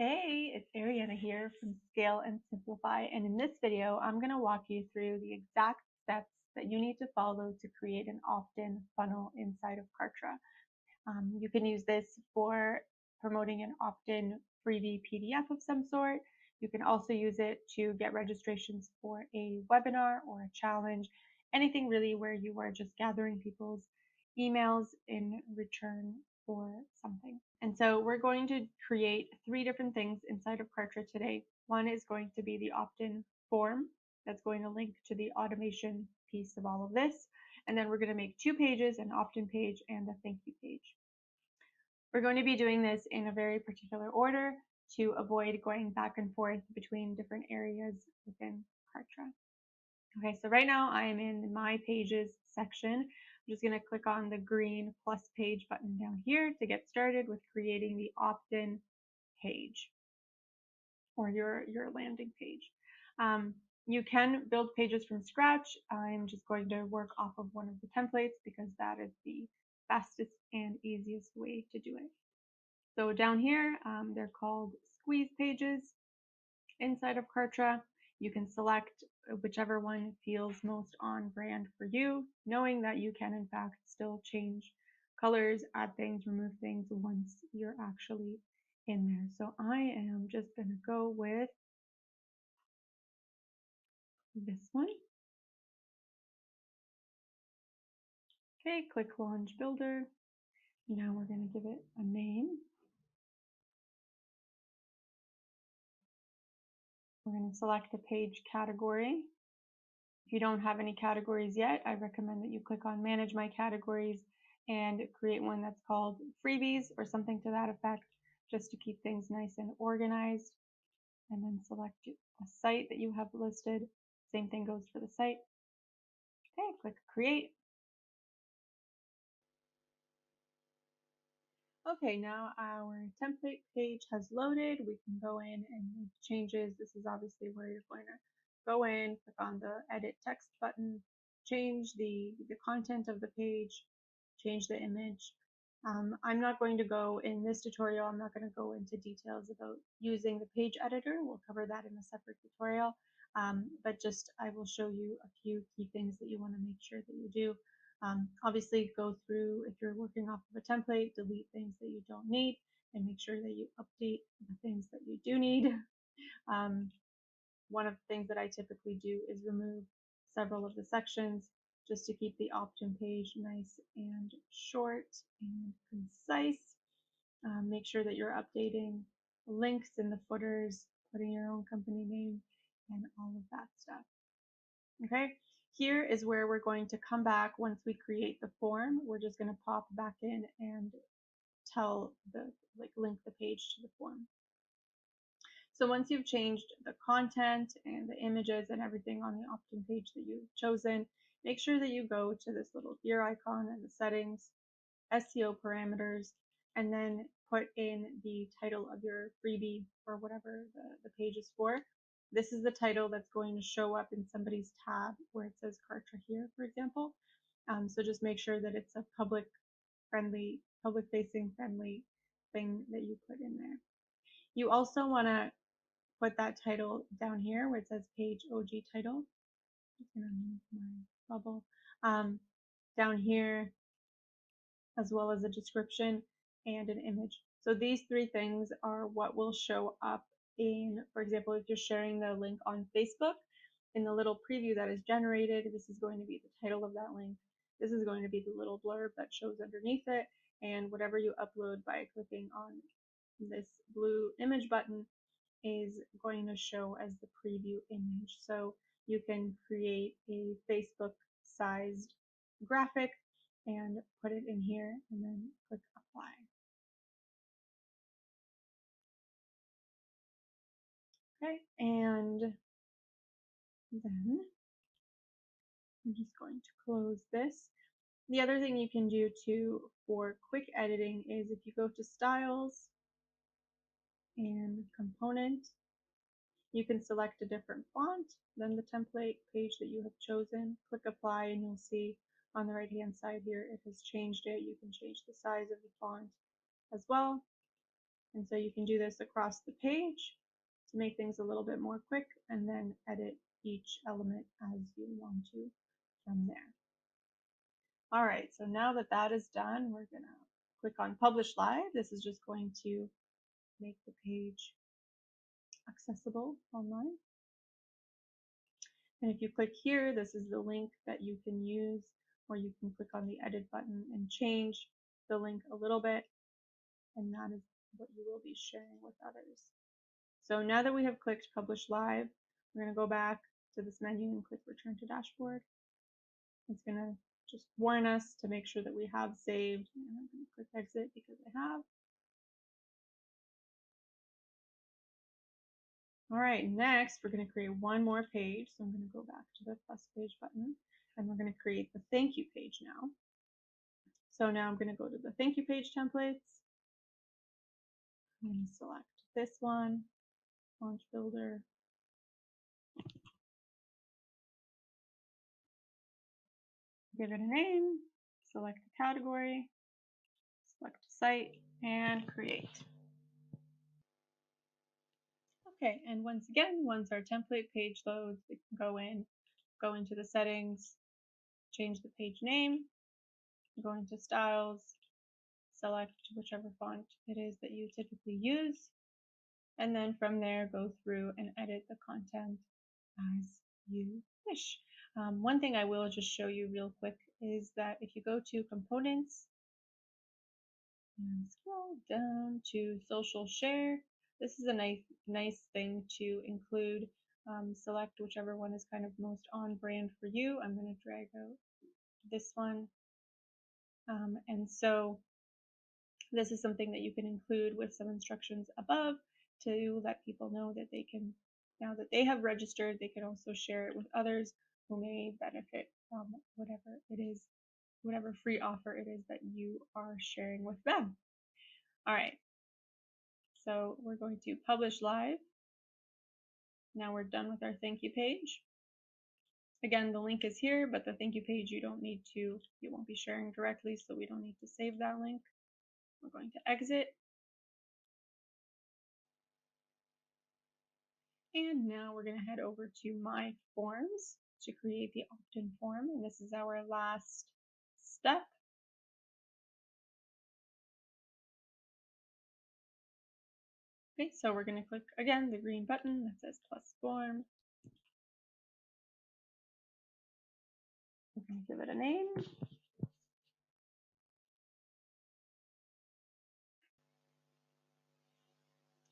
Hey, it's Ariana here from Scale and Simplify, and in this video, I'm going to walk you through the exact steps that you need to follow to create an opt-in funnel inside of Kartra. You can use this for promoting an opt-in freebie PDF of some sort. You can also use it to get registrations for a webinar or a challenge, anything really where you are just gathering people's emails in return for something. And so we're going to create 3 different things inside of Kartra today. One is going to be the opt-in form that's going to link to the automation piece of all of this. And then we're going to make 2 pages, an opt-in page and a thank you page. We're going to be doing this in a very particular order to avoid going back and forth between different areas within Kartra. Okay, so right now I am in my pages section. I'm just going to click on the green plus page button down here to get started with creating the opt-in page or your landing page. You can build pages from scratch. I'm just going to work off of one of the templates because that is the fastest and easiest way to do it. So down here, they're called squeeze pages inside of Kartra. You can select whichever one feels most on brand for you, knowing that you can in fact still change colors, add things, remove things once you're actually in there. So I am just going to go with this one. Okay, click Launch Builder. Now we're going to give it a name. We're going to select a page category. If you don't have any categories yet, I recommend that you click on Manage My Categories and create one that's called Freebies or something to that effect, just to keep things nice and organized. And then select a site that you have listed. Same thing goes for the site. Okay, click Create. Okay, now our template page has loaded. We can go in and make changes. This is obviously where you're going to go in, click on the Edit Text button, change the content of the page, change the image. I'm not going to go in this tutorial, I'm not going to go into details about using the page editor. We'll cover that in a separate tutorial. But just I will show you a few key things that you want to make sure that you do. Obviously go through, if you're working off of a template, delete things that you don't need and make sure that you update the things that you do need. One of the things that I typically do is remove several of the sections just to keep the opt-in page nice and short and concise. Make sure that you're updating links in the footers, putting your own company name and all of that stuff. Okay, here is where we're going to come back once we create the form. We're just going to pop back in and link the page to the form. So once you've changed the content and the images and everything on the opt-in page that you've chosen, make sure that you go to this little gear icon and the settings, SEO parameters, and then put in the title of your freebie or whatever the page is for. This is the title that's going to show up in somebody's tab where it says Kartra here, for example. So just make sure that it's a public-facing friendly thing that you put in there. You also want to put that title down here where it says page OG title. I'm just going to move my bubble down here, as well as a description and an image. So these 3 things are what will show up in, for example, if you're sharing the link on Facebook, in the little preview that is generated, this is going to be the title of that link. This is going to be the little blurb that shows underneath it, and whatever you upload by clicking on this blue image button is going to show as the preview image. So you can create a Facebook sized graphic and put it in here and then click apply. Okay, and then I'm just going to close this. The other thing you can do too for quick editing is if you go to styles and component, you can select a different font than the template page that you have chosen. Click apply and you'll see on the right hand side here it has changed it. You can change the size of the font as well. And so you can do this across the page to make things a little bit more quick, and then edit each element as you want to from there. All right, so now that that is done, we're gonna click on Publish Live. This is just going to make the page accessible online. And if you click here, this is the link that you can use, or you can click on the edit button and change the link a little bit, and that is what you will be sharing with others. So now that we have clicked Publish Live, we're going to go back to this menu and click Return to Dashboard. It's going to just warn us to make sure that we have saved. And I'm going to click Exit because I have. All right, next we're going to create one more page. So I'm going to go back to the plus page button, and we're going to create the thank you page now. So now I'm going to go to the thank you page templates. I'm going to select this one, Launch Builder. Give it a name, select a category, select a site, and create. Okay, and once again, once our template page loads, we can go into the settings, change the page name, go into styles, select whichever font it is that you typically use, and then from there go through and edit the content as you wish. One thing I will just show you real quick is that if you go to components and scroll down to social share, this is a nice thing to include. Select whichever one is kind of most on brand for you. I'm going to drag out this one. And so this is something that you can include with some instructions above to let people know that they can, now that they have registered, they can also share it with others who may benefit from whatever it is, whatever free offer it is that you are sharing with them. All right, so we're going to publish live. Now we're done with our thank you page. Again, the link is here, but the thank you page you won't be sharing directly, so we don't need to save that link. We're going to exit. And now we're going to head over to My Forms to create the opt-in form, and this is our last step. Okay, so we're going to click again the green button that says plus form. We're going to give it a name.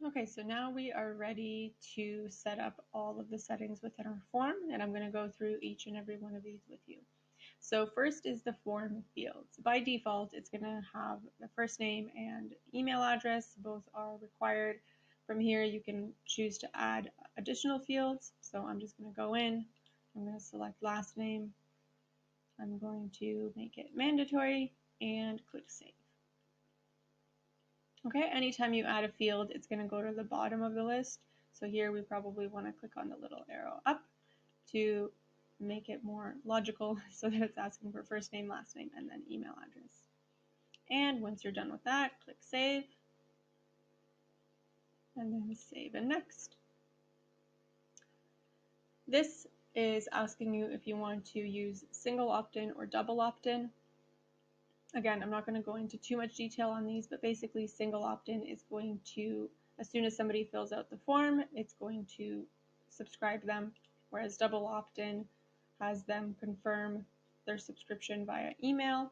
Okay, so now we are ready to set up all of the settings within our form, and I'm going to go through each and every one of these with you. So first is the form fields. By default, it's going to have the first name and email address. Both are required. From here, you can choose to add additional fields. So I'm just going to go in. I'm going to select last name. I'm going to make it mandatory and click Save. Okay, anytime you add a field, it's going to go to the bottom of the list. So here we probably want to click on the little arrow up to make it more logical so that it's asking for first name, last name, and then email address. And once you're done with that, click Save, and then Save and Next. This is asking you if you want to use single opt-in or double opt-in. Again, I'm not going to go into too much detail on these, but basically single opt-in is going to, as soon as somebody fills out the form, it's going to subscribe them, whereas double opt-in has them confirm their subscription via email.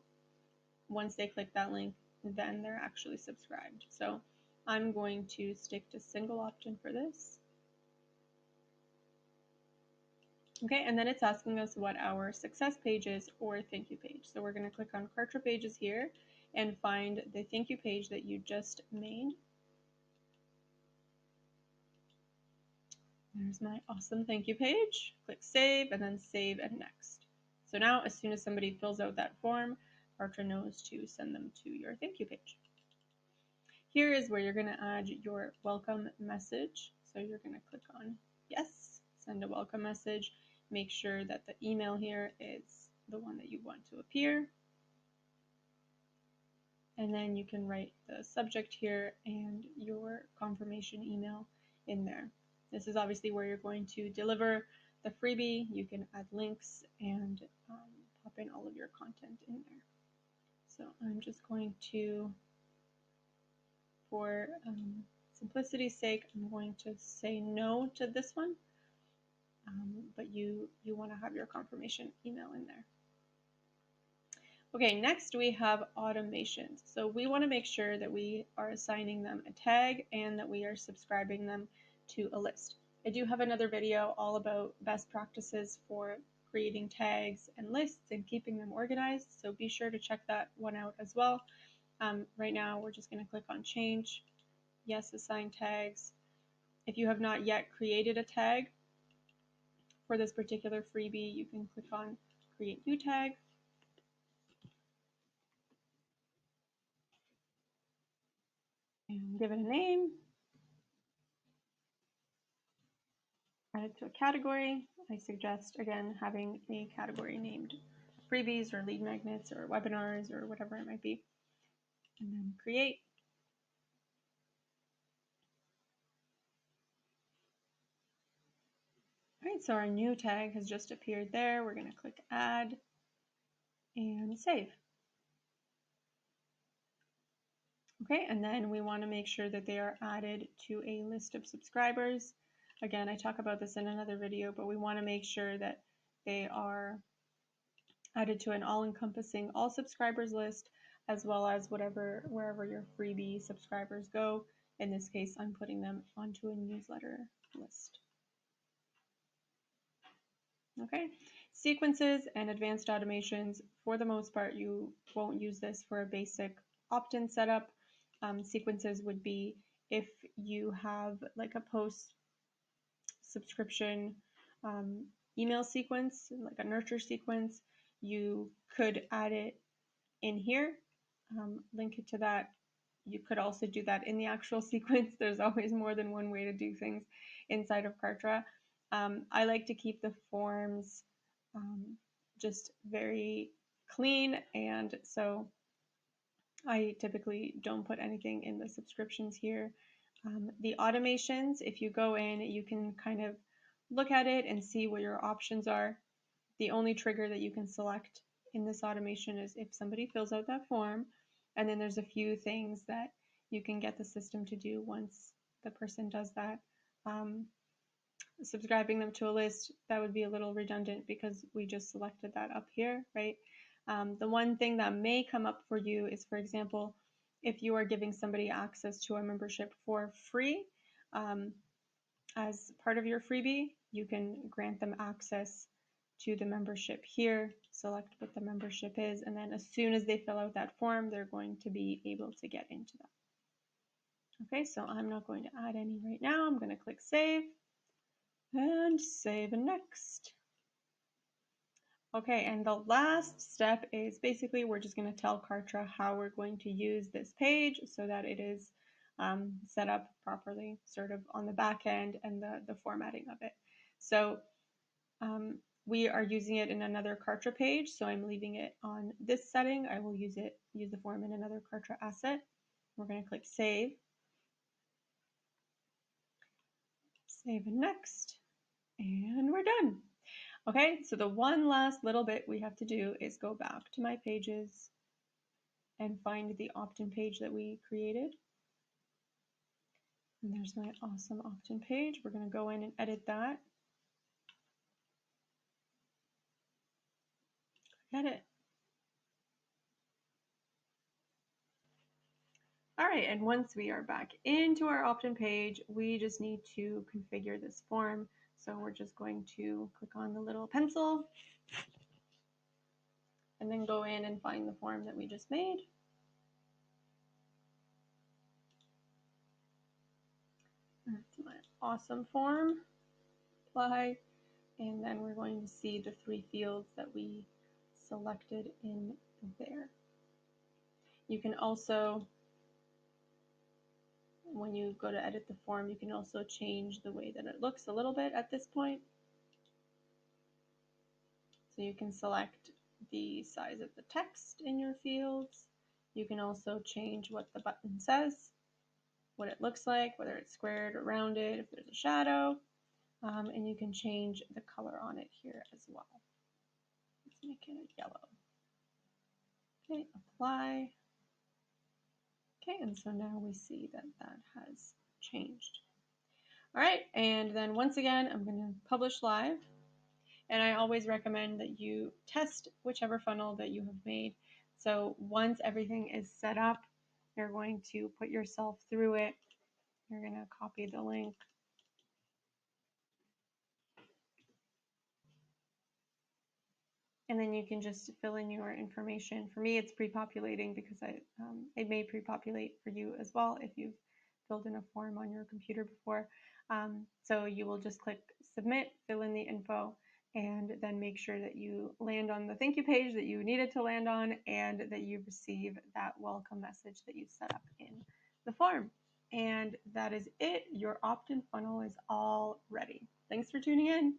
Once they click that link, then they're actually subscribed. So I'm going to stick to single opt-in for this. Okay, and then it's asking us what our success page is or thank you page. So we're going to click on Kartra pages here and find the thank you page that you just made. There's my awesome thank you page. Click Save and then Save and Next. So now as soon as somebody fills out that form, Kartra knows to send them to your thank you page. Here is where you're going to add your welcome message. So you're going to click on Yes, send a welcome message. Make sure that the email here is the one that you want to appear. and then you can write the subject here and your confirmation email in there. This is obviously where you're going to deliver the freebie. You can add links and pop in all of your content in there. So I'm just going to, for simplicity's sake, I'm going to say no to this one, but you want to have your confirmation email in there. Okay, next we have automations. So we want to make sure that we are assigning them a tag and that we are subscribing them to a list. I do have another video all about best practices for creating tags and lists and keeping them organized, so be sure to check that one out as well. Right now we're just going to click on change, yes, assign tags. If you have not yet created a tag for this particular freebie, you can click on create new tag. And give it a name, add it to a category. I suggest, again, having a category named freebies or lead magnets or webinars or whatever it might be. And then create. All right, so our new tag has just appeared there. We're going to click add and save. Okay, and then we want to make sure that they are added to a list of subscribers. Again, I talk about this in another video, but we want to make sure that they are added to an all-encompassing all subscribers list, as well as wherever your freebie subscribers go. In this case, I'm putting them onto a newsletter list. Okay, sequences and advanced automations, for the most part, you won't use this for a basic opt-in setup. Sequences would be if you have like a post subscription email sequence, like a nurture sequence, you could add it in here, link it to that. You could also do that in the actual sequence. There's always more than one way to do things inside of Kartra. I like to keep the forms just very clean, and so I typically don't put anything in the subscriptions here. The automations, if you go in, you can kind of look at it and see what your options are. The only trigger that you can select in this automation is if somebody fills out that form, and then there's a few things that you can get the system to do once the person does that. Subscribing them to a list, that would be a little redundant because we just selected that up here, right? The one thing that may come up for you is, for example, if you are giving somebody access to a membership for free, as part of your freebie, you can grant them access to the membership here, select what the membership is, and then as soon as they fill out that form, they're going to be able to get into that. Okay, so I'm not going to add any right now. I'm going to click save and save and next. Okay, and the last step is basically we're just going to tell Kartra how we're going to use this page so that it is set up properly, sort of on the back end, and the formatting of it. So we are using it in another Kartra page, so I'm leaving it on this setting. I will use the form in another Kartra asset. We're going to click save, save and next, and we're done. Okay, so the one last little bit we have to do is go back to my pages and find the opt-in page that we created. And there's my awesome opt-in page. We're going to go in and edit that. Edit. All right, and once we are back into our opt-in page, we just need to configure this form. So we're just going to click on the little pencil and then go in and find the form that we just made. That's my awesome form. Apply, and then we're going to see the 3 fields that we selected in there. You can also, when you go to edit the form, you can also change the way that it looks a little bit at this point. So you can select the size of the text in your fields. You can also change what the button says, what it looks like, whether it's squared or rounded, if there's a shadow, and you can change the color on it here as well. Let's make it a yellow. Okay, apply. Okay, and so now we see that that has changed. All right, and then once again, I'm going to publish live. And I always recommend that you test whichever funnel that you have made. So once everything is set up, you're going to put yourself through it. You're going to copy the link. And then you can just fill in your information. For me, it's pre-populating because it may pre-populate for you as well if you've filled in a form on your computer before. So you will just click submit, fill in the info, and then make sure that you land on the thank you page that you needed to land on and that you receive that welcome message that you set up in the form. And that is it. Your opt-in funnel is all ready. Thanks for tuning in.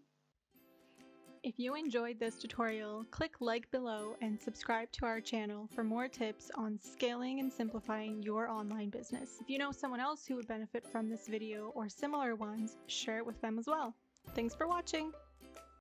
If you enjoyed this tutorial, click like below and subscribe to our channel for more tips on scaling and simplifying your online business. If you know someone else who would benefit from this video or similar ones, share it with them as well. Thanks for watching!